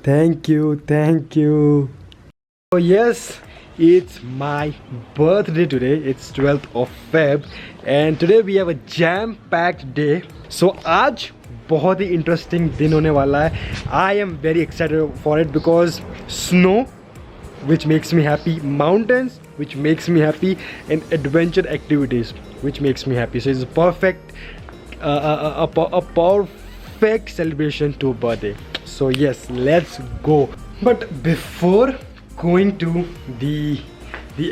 Thank you, thank you. So yes, it's my birthday today. It's 12th of Feb and today we have a jam-packed day. So आज बहुत ही interesting दिन होने वाला है. I am very excited for it because snow, which makes me happy, mountains, which makes me happy, and adventure activities, which makes me happy. So it's perfect, a perfect celebration to birthday. So yes, let's go. But before going to the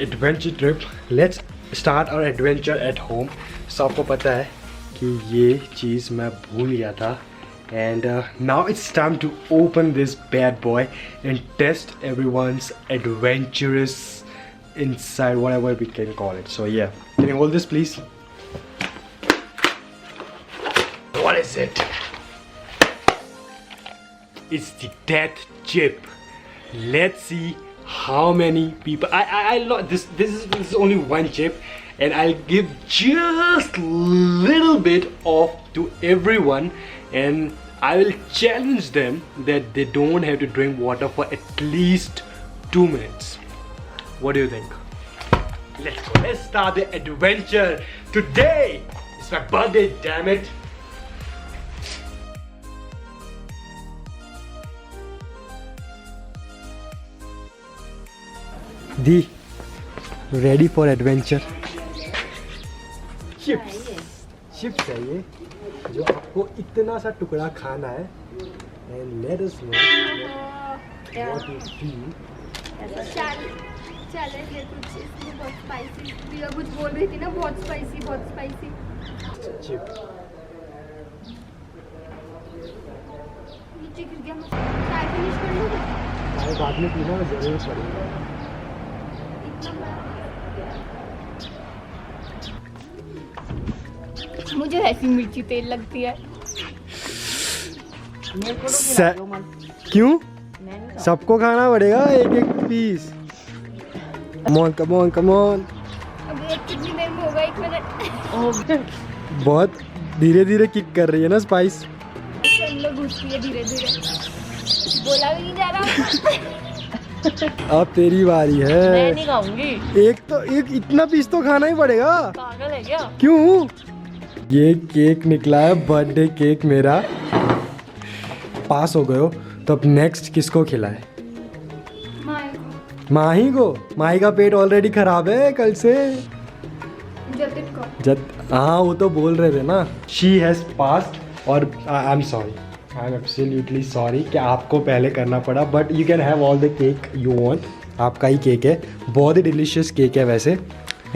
adventure trip, let's start our adventure at home. So आपको पता है कि ये चीज़ मैं भूल गया था. And now it's time to open this bad boy and test everyone's adventurous inside, whatever we can call it. So yeah, can you hold this please? What is it? It's the death chip. Let's see how many people. I'll not this is only one chip, and I'll give just little bit of to everyone, and I will challenge them that they don't have to drink water for at least 2 minutes. What do you think? Let's go. Let's start the adventure today. It's my birthday, damn it. The ready for adventure. Chips है ये जो आपको इतना सा टुकड़ा खाना है. And let us know what you feel. Challenge है कुछ इसमें बहुत स्पाइसी. प्रिया कुछ बोल रही थी ना, बहुत स्पाइसी. चिप्स नीचे गिर गया. मैं चाय फिनिश कर लूँ. चाय बाद में पीना जरूर पड़ेगा. मुझे ऐसी मिर्ची तेल लगती है. क्यों? सबको खाना पड़ेगा एक पीस. Come on. अभी कितनी देर में होगा? 1 मिनट. बहुत धीरे धीरे किक कर रही है ना स्पाइस. अंदर घुसती है धीरे. बोला भी नहीं जा रहा. अब तेरी बारी है. मैं नहीं खाऊंगी. एक इतना पीस तो खाना ही पड़ेगा. पागल है क्या? क्यों? ये केक निकला है, बर्थडे केक मेरा. पास हो गए हो तो अब नेक्स्ट किसको खिलाए? माही को. माही का पेट ऑलरेडी खराब है कल से. हाँ वो तो बोल रहे थे ना. शी हैज पास्ड और I am sorry. I am absolutely sorry कि आपको पहले करना पड़ा. But you can have all the cake you want. आपका ही केक है. बहुत ही डिलीशियस केक है वैसे.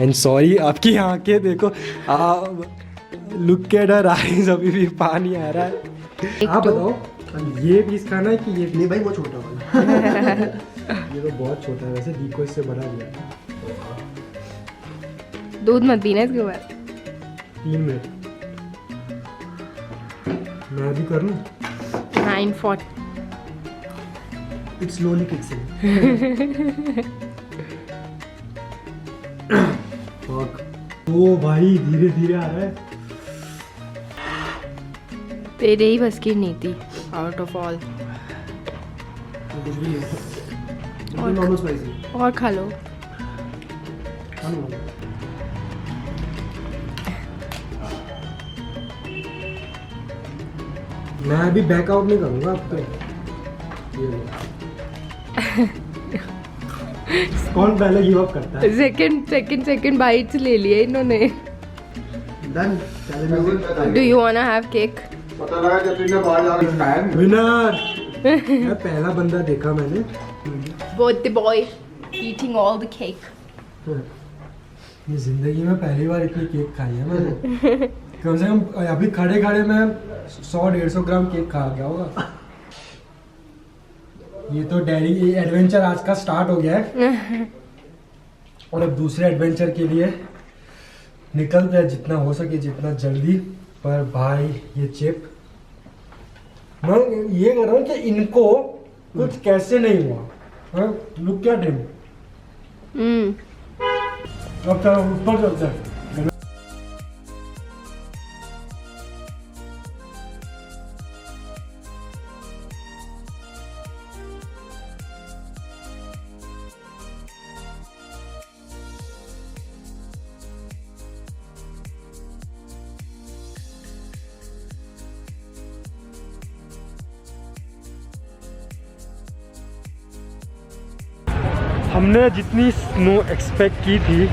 एंड सॉरी आपकी आंखें देखो. Look at her eyes. अभी भी पानी आ रहा है. आप बताओ ये पीस खाना है कि ये? नहीं भाई वो छोटा वाला. ये तो बहुत छोटा है वैसे. दी को इससे बड़ा दिया. दूध मत पीना इसके बाद. 3 मिनट. मैं भी करूं? 9:40. It slowly kicks in. Fuck. ओ भाई धीरे धीरे आ रहा है. तेरे ही बस की नहीं थी. Out of all. और खा लो. मैं अभी बैकआउट नहीं करूंगा अब तो. कौन पहले गिव अप करता है? सेकंड बाइट्स ले लिए इन्होंने. Do you वांना have cake? पता लगा जब तुमने बाहर जाकर खाया. विनर. मैं पहला बंदा देखा मैंने. Both the boy eating all the cake. ये जिंदगी में पहली बार इतनी केक खाई है मैंने. कम से कम अभी खड़े खड़े मैं 100-150 ग्राम केक खा गया होगा. ये तो डैडी एडवेंचर आज का स्टार्ट हो गया है. और अब दूसरे एडवेंचर के लिए निकलते हैं जितना हो सके जितना जल्दी. पर भाई ये चिप मैं ये कर रहा हूँ कि इनको कुछ कैसे नहीं हुआ. लुक क्या ड्रीम. अब चलो ऊपर चलते हैं. हमने जितनी स्नो एक्सपेक्ट की थी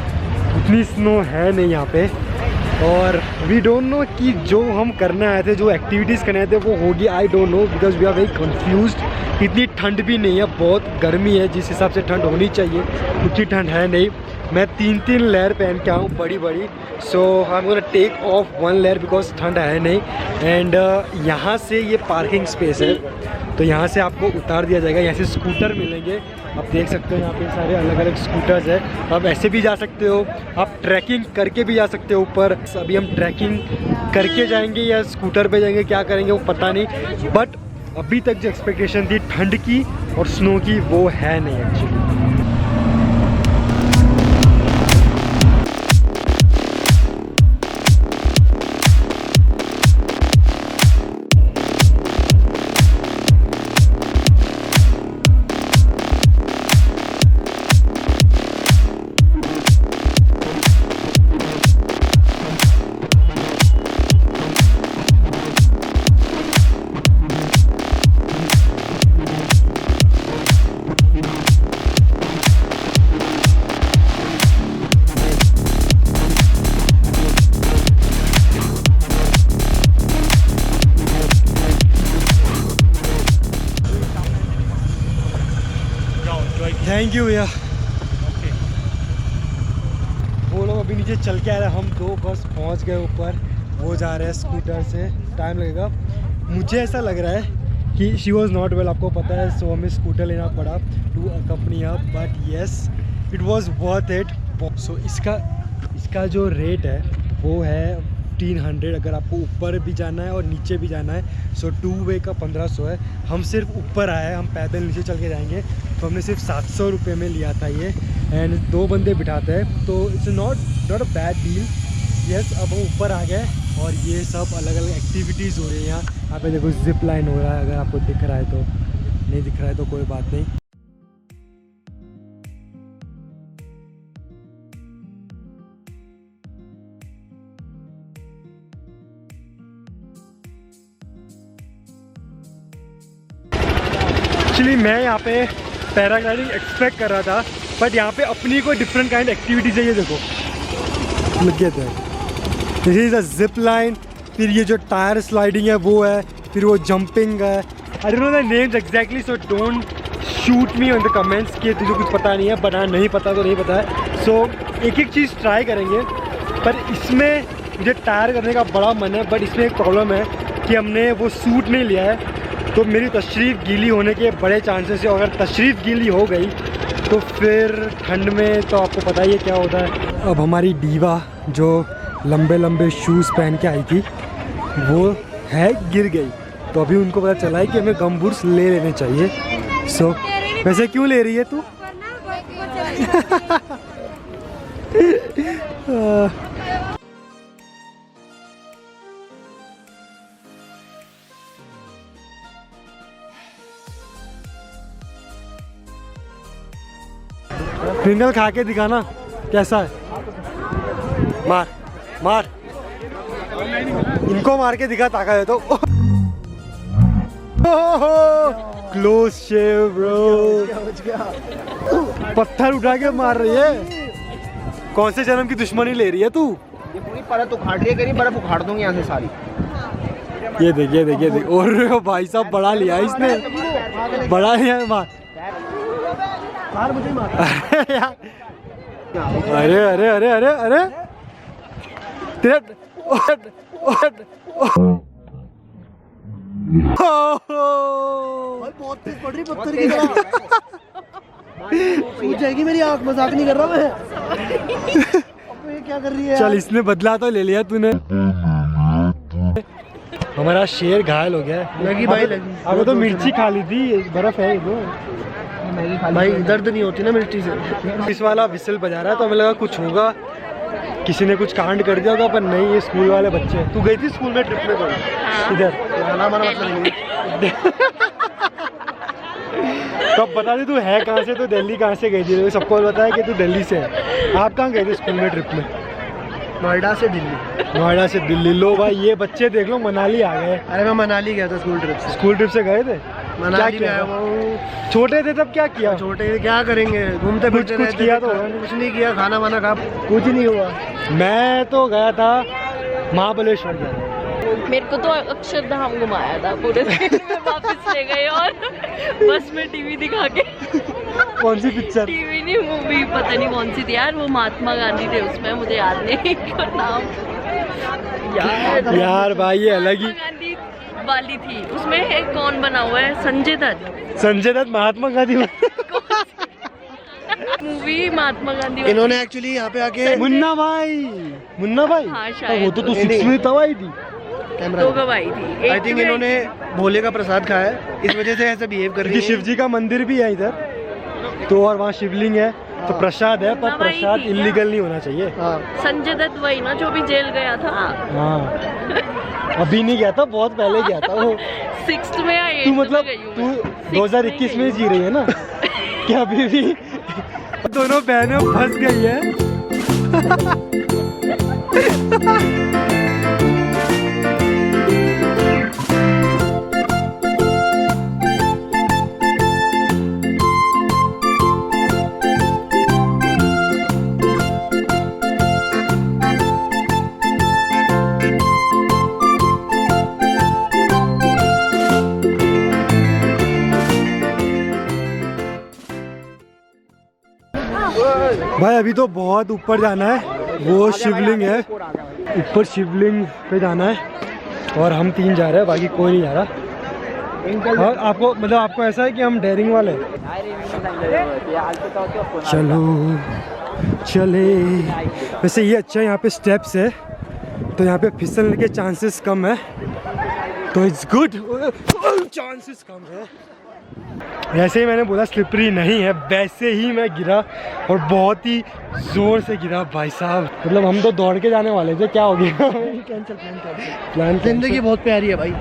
उतनी स्नो है नहीं यहाँ पे। और वी डोंट नो कि जो हम करने आए थे, जो एक्टिविटीज़ करने आए थे वो होगी, I don't know, because we are very confused. इतनी ठंड भी नहीं है, बहुत गर्मी है, जिस हिसाब से ठंड होनी चाहिए उतनी ठंड है नहीं। मैं 3 लेयर पहन के आऊँ बड़ी बड़ी, so I am gonna take off 1 layer because ठंड है नहीं। एंड यहाँ से ये पार्किंग स्पेस है, तो यहाँ से आपको उतार दिया जाएगा। यहाँ से स्कूटर मिलेंगे, आप देख सकते हो यहाँ पे सारे अलग अलग स्कूटर्स है। आप ऐसे भी जा सकते हो, आप ट्रैकिंग करके भी जा सकते हो ऊपर। अभी हम ट्रैकिंग करके जाएंगे या स्कूटर पे जाएंगे, क्या करेंगे वो पता नहीं, बट अभी तक जो एक्सपेक्टेशन थी ठंड की और स्नो की वो है नहीं एक्चुअली। थैंक यू भैया। वो लोग अभी नीचे चल के आ रहे हैं, हम 2 बस पहुंच गए ऊपर, वो जा रहे हैं स्कूटर से, टाइम लगेगा। मुझे ऐसा लग रहा है कि शी वॉज नॉट वेल, आपको पता है, सो हमें स्कूटर लेना पड़ा to accompany up, but yes it was worth it. So इसका जो रेट है वो है 1500 अगर आपको ऊपर भी जाना है और नीचे भी जाना है। सो 2 वे का 1500 है। हम सिर्फ ऊपर आए, हम पैदल नीचे चल के जाएंगे, तो हमने सिर्फ 700 रुपये में लिया था ये। एंड 2 बंदे बिठाते हैं, तो it's not a bad deal. Yes, अब हम ऊपर आ गए और ये सब अलग अलग एक्टिविटीज़ हो रही है यहाँ पे। देखो जिप लाइन हो रहा है, अगर आपको दिख रहा है तो, नहीं दिख रहा है तो कोई बात नहीं। एक्चुअली मैं यहाँ पे पैराग्लाइडिंग एक्सपेक्ट कर रहा था, बट यहाँ पे अपनी कोई डिफरेंट काइंड एक्टिविटीज़ है। ये देखो, लग गया था, this is a zip line, फिर ये जो टायर स्लाइडिंग है वो है, फिर वो जंपिंग है। आई don't know the names exactly, so don't shoot me on the comments कि तुझे कुछ पता नहीं है, बट हाँ, नहीं पता तो नहीं पता है। सो एक एक चीज़ ट्राई करेंगे, पर इसमें मुझे टायर करने का बड़ा मन है, बट इसमें एक प्रॉब्लम है कि हमने वो सूट नहीं लिया है, तो मेरी तशरीफ़ गीली होने के बड़े चांसेस है। अगर तशरीफ़ गीली हो गई तो फिर ठंड में तो आपको पता ही है क्या होता है। अब हमारी डीवा जो लंबे लंबे शूज़ पहन के आई थी वो है गिर गई, तो अभी उनको पता चला है कि हमें गम बूट्स ले लेने चाहिए। सो वैसे क्यों ले रही है तू? ट्विंगल खा के दिखाना कैसा है। मार मार, इनको मार के दिखा ताकत है तो। क्लोज शेव ब्रो, पत्थर उठा के मार रही है। कौन से जन्म की दुश्मनी ले रही है तू? ये पूरी परत उखाड़ लिया, करी बर्फ उखाड़ दूंगी यहाँ से सारी। ये देख, ये देख, ये देख, और भाई साहब बड़ा लिया इसने, बड़ा लिया। मार मुझे मार। अरे अरे अरे अरे अरे तेरे बहुत तेज पड़ रही पत्थर की तरह। सूझ जाएगी मेरी आँख, मजाक नहीं कर रहा मैं। अब ये क्या कर रही है? चल, इसने बदला तो ले लिया तूने। हमारा शेर घायल हो गया। लगी भाई, लगी। अगर तो मिर्ची खा ली थी, बर्फ है इधर भाई, दर्द नहीं होती ना मिर्ची से। इस वाला विसल बजा रहा है तो हमें लगा कुछ होगा, किसी ने कुछ कांड कर दिया होगा, पर नहीं, ये स्कूल वाले बच्चे। तू गई थी स्कूल में ट्रिप में तो इधर? तब बता दे तू है कहाँ से, तो दिल्ली कहाँ से गई थी? सबको बताया कि तू दिल्ली से है। आप कहाँ गए थे स्कूल में ट्रिप में? नोएडा से दिल्ली। नोएडा से दिल्ली। लो भाई, ये बच्चे देख लो मनाली आ गए। अरे मैं मनाली गया था स्कूल ट्रिप से। स्कूल ट्रिप से गए थे? मनाली में किया आया था? हुआ हूँ। छोटे थे तब क्या किया? छोटे क्या करेंगे, घूमते फिरते कुछ रहते किया थे, तो? कुछ नहीं किया, खाना वाना खा, कुछ नहीं हुआ। मैं तो गया था महाबलेश्वर गया था। मेरे को तो अक्षरधाम घुमाया था पूरे दिन में, वापस ले गए और बस में टीवी दिखा के। कौन सी पिक्चर? टीवी नहीं, मूवी पता नहीं कौन सी थी यार, वो महात्मा गांधी थे उसमें, मुझे याद नहीं नाम यार भाई ये अलग ही। महात्मा गांधी वाली थी, उसमें एक कौन बना हुआ है, संजय दत्त। संजय दत्त महात्मा गांधी मूवी महात्मा गांधी वाली। इन्होंने एक्चुअली यहाँ पे आके मुन्ना भाई, मुन्ना भाई हाँ, शायद। वो तो 6 में तब आई थी। कैमरा दो गवाही थी। आई थिंक इन्होंने भोले का प्रसाद खाया है, इस वजह से ऐसे बिहेव कर रही क्योंकि है। शिव जी का मंदिर भी है इधर तो, और वहाँ शिवलिंग है तो प्रसाद है, पर मुन्ना भाई प्रसाद थी क्या? इलीगल नहीं होना चाहिए। हाँ, संजय दत्त वही ना जो भी जेल गया था। हाँ अभी नहीं गया था, बहुत पहले गया था वो। 6th में या 8th तू में मतलब गई हूँ तू मैं। 2021 में जी रही है ना? क्या अभी भी दोनों बहनें फंस गई है। भाई अभी तो बहुत ऊपर जाना है, वो शिवलिंग है ऊपर, शिवलिंग पे जाना है और हम 3 जा रहे हैं, बाकी कोई नहीं जा रहा। और आपको मतलब आपको ऐसा है कि हम डेयरिंग वाले हैं? चलो चले। वैसे ये अच्छा है, यहाँ पे स्टेप्स है तो यहाँ पे फिसलने के चांसेस कम है, तो इट्स गुड। चांसेस कम है। जैसे ही मैंने बोला स्लिपरी नहीं है, वैसे ही मैं गिरा और बहुत ही जोर से गिरा भाई साहब। मतलब हम तो दौड़ के जाने वाले थे, क्या हो गया? प्लान जिंदगी बहुत प्यारी है भाई,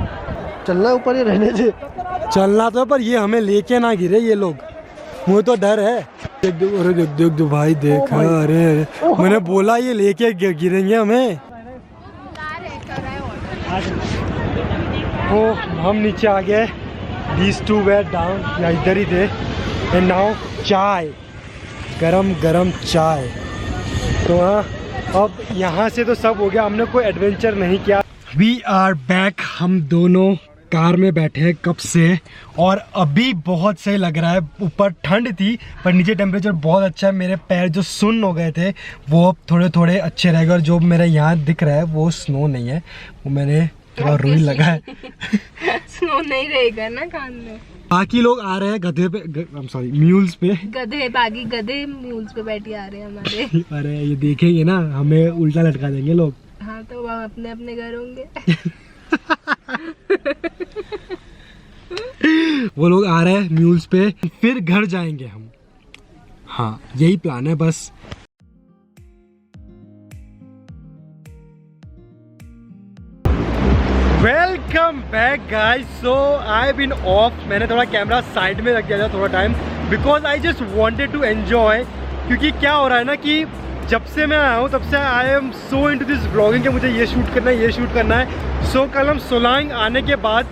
चलना ऊपर ही रहने से। चलना तो, पर ये हमें लेके ना गिरे ये लोग, मुझे तो डर है। देख देख, अरे देख देख दो भाई, देख अरे मैंने बोला ये लेके गिरेंगे हमें। ओ हम नीचे आ गए, these two were down, या इधर ही थे। एंड नाउ चाय, गरम गरम चाय। तो हाँ अब यहाँ से तो सब हो गया, हमने कोई एडवेंचर नहीं किया। वी आर बैक, हम दोनों कार में बैठे हैं कब से और अभी बहुत सही लग रहा है। ऊपर ठंड थी पर नीचे टेम्परेचर बहुत अच्छा है। मेरे पैर जो सुन्न हो गए थे वो अब थोड़े थोड़े अच्छे रहेगा, और जो मेरे यहाँ दिख रहा है वो स्नो नहीं है, वो मैंने थोड़ा रुई लगा है। स्नो नहीं रहेगा ना कान में। बाकी लोग आ रहे हैं गधे पे, सॉरी म्यूल्स पे। गधे बाकी गधे म्यूल्स पे बैठे आ रहे हैं हमारे। अरे ये देखेंगे ना, हमें उल्टा लटका देंगे लोग। हाँ तो वहाँ अपने अपने घर होंगे। वो लोग आ रहे हैं म्यूल्स पे, फिर घर जाएंगे हम। हाँ यही प्लान है बस। Welcome back guys. So I been off, मैंने थोड़ा कैमरा साइड में रख दिया था थोड़ा time, because I just wanted to enjoy. क्योंकि क्या हो रहा है ना कि जब से मैं आया हूँ तब से I am so into this vlogging कि मुझे ये शूट करना है, ये शूट करना है। सो कल हम सोलांग आने के बाद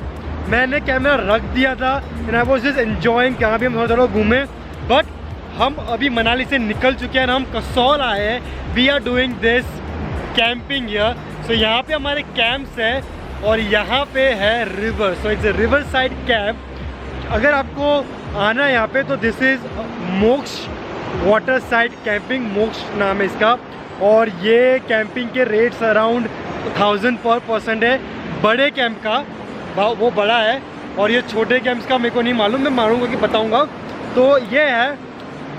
मैंने कैमरा रख दिया था and I was just enjoying. कहाँ भी हम थोड़ा थोड़ा घूमे, बट हम अभी मनाली से निकल चुके हैं, हम कसौल आए हैं। We are doing this camping here. So यहाँ पे हमारे कैंप्स है और यहाँ पे है river. So it's a river side camp. अगर आपको आना है यहाँ पे तो this is Moksh water side camping, Moksh नाम है इसका। और ये कैंपिंग के रेट्स अराउंड 1000 पर पर्सन है। बड़े कैंप का वो बड़ा है और ये छोटे कैंप्स का मेरे को नहीं मालूम, मैं मारूंगा कि बताऊंगा। तो ये है,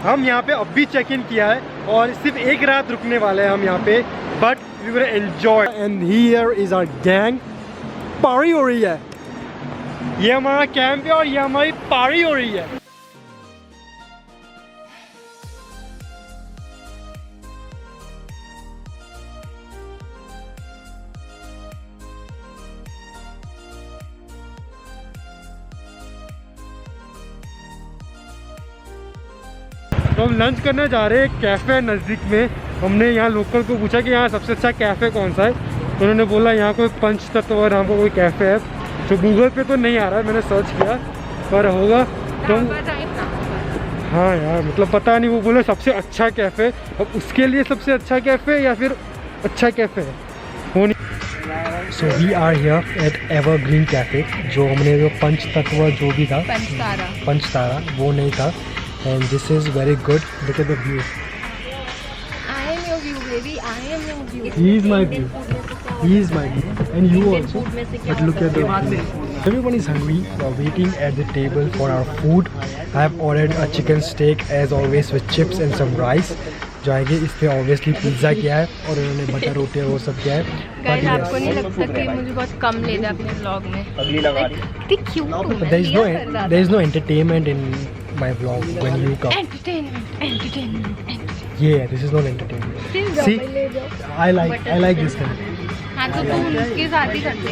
हम यहाँ पे अभी चेक इन किया है और सिर्फ एक रात रुकने वाले हैं हम यहाँ पे, but we will enjoy. And here is our gang. पारी हो रही है, ये हमारा कैंप है और ये हमारी पारी हो रही है। तो हम लंच करने जा रहे हैं कैफ़े नज़दीक में। हमने यहाँ लोकल को पूछा कि यहाँ सबसे अच्छा कैफ़े कौन सा है, तो उन्होंने बोला यहाँ कोई पंच तत्व नाम का कोई कैफ़े है। तो गूगल पे तो नहीं आ रहा है, मैंने सर्च किया पर होगा तो ढाबा टाइप ना होगा। हाँ यार, मतलब पता नहीं, वो बोले सबसे अच्छा कैफ़े, अब उसके लिए सबसे अच्छा कैफ़े या फिर अच्छा कैफ़े है वो नहीं। So we are here at Evergreen cafe, जो हमने जो पंचतत्व जो भी था, पंचतारा वो नहीं था। And this is very good, look at the view. I am your view, baby. I am your view. He is my view. He is my view. And you also. But look at the view. Everyone is hungry. We are waiting at the table for our food. I have ordered a chicken steak as always with chips and some rice. जो आएंगे इस पे obviously pizza किया है और उन्होंने butter रोटी वो सब किया है। Guys, आपको नहीं लगता कि मुझे बहुत कम ले दे अपने vlog में? कितनी cute हूँ मैं, There is no लिया कर रहा there is no entertainment in my vlog when you था। come. Entertainment. Yeah, this is not entertainment. See, I like this thing. हाँ तो तुम उसके साथ ही करते।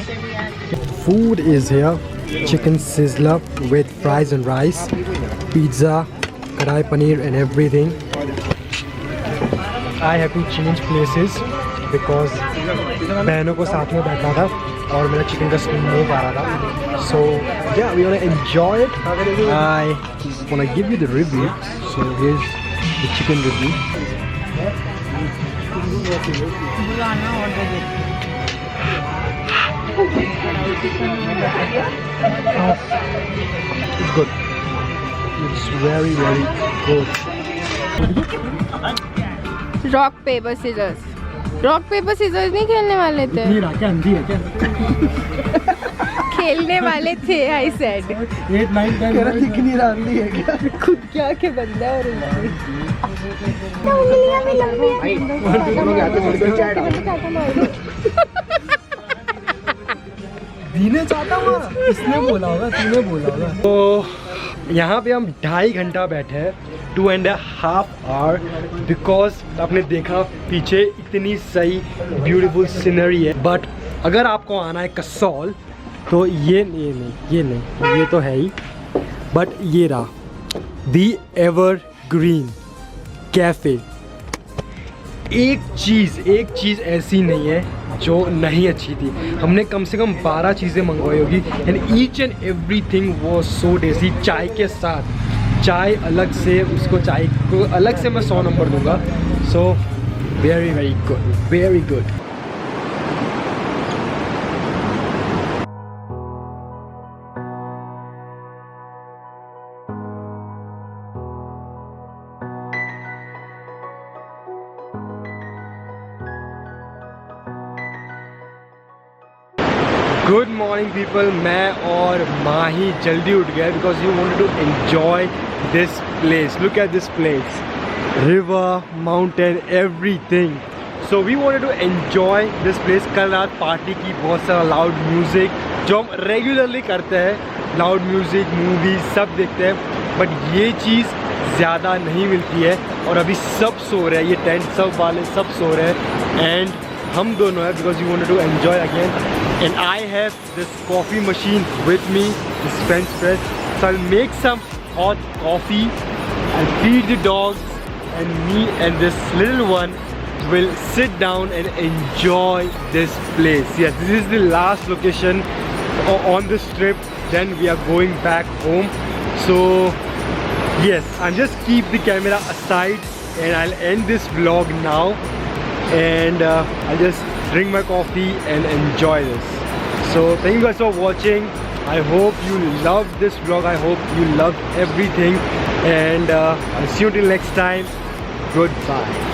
Food is here. Chicken sizzler with fries and rice, pizza, kadai paneer and everything. I have to change places because बहनों को साथ में बैठना था और मेरा चिकन का स्टीम नहीं पा रहा था. So yeah, we wanna enjoy it. I wanna give you the review. So here's the chicken review. It's good. It's very good. Rock paper scissors नहीं खेलने वाले थे, क्या अंधी है क्या? खेलने वाले थे। आई सेड 8, 9, 10 तेरा दिख नहीं रहा अंधी है क्या? खुद क्या के बंदा है और दीने चाहता हूँ, किसने बोला होगा? तूने बोला होगा। तो यहाँ पे हम 2.5 घंटा बैठे हैं, 2.5 आवर, बिकॉज आपने देखा पीछे इतनी सही ब्यूटीफुल सीनरी है। बट अगर आपको आना है कसौल तो ये नहीं, ये तो है ही, बट ये रहा दी एवरग्रीन कैफ़े। एक चीज़ ऐसी नहीं है जो नहीं अच्छी थी। हमने कम से कम 12 चीज़ें मंगवाई होगी and each and everything was so tasty. चाय के साथ चाय अलग से, उसको चाय को अलग से मैं 100 नंबर दूंगा। So very good. Good morning people, मैं और माही जल्दी उठ गए because you wanted to enjoy this place. Look at this place, river, mountain, everything. So we wanted to enjoy this place. कल रात पार्टी की, बहुत सारा लाउड म्यूज़िक जो हम रेगुलरली करते हैं, लाउड म्यूज़िक, मूवी सब देखते हैं, बट ये चीज़ ज़्यादा नहीं मिलती है। और अभी सब सो रहे हैं, ये टेंट सब वाले सब सो रहे हैं एंड हम दोनों हैं because you wanted to enjoy again. And I have this coffee machine with me, this French press. So I'll make some hot coffee, I'll feed the dogs, and me and this little one will sit down and enjoy this place. Yes, this is the last location on this trip. Then we are going back home. So yes, I'll just keep the camera aside and I'll end this vlog now. And I'll just drink my coffee and enjoy this. So thank you guys for watching. I hope you loved this vlog. I hope you loved everything, and I'll see you till next time. Goodbye.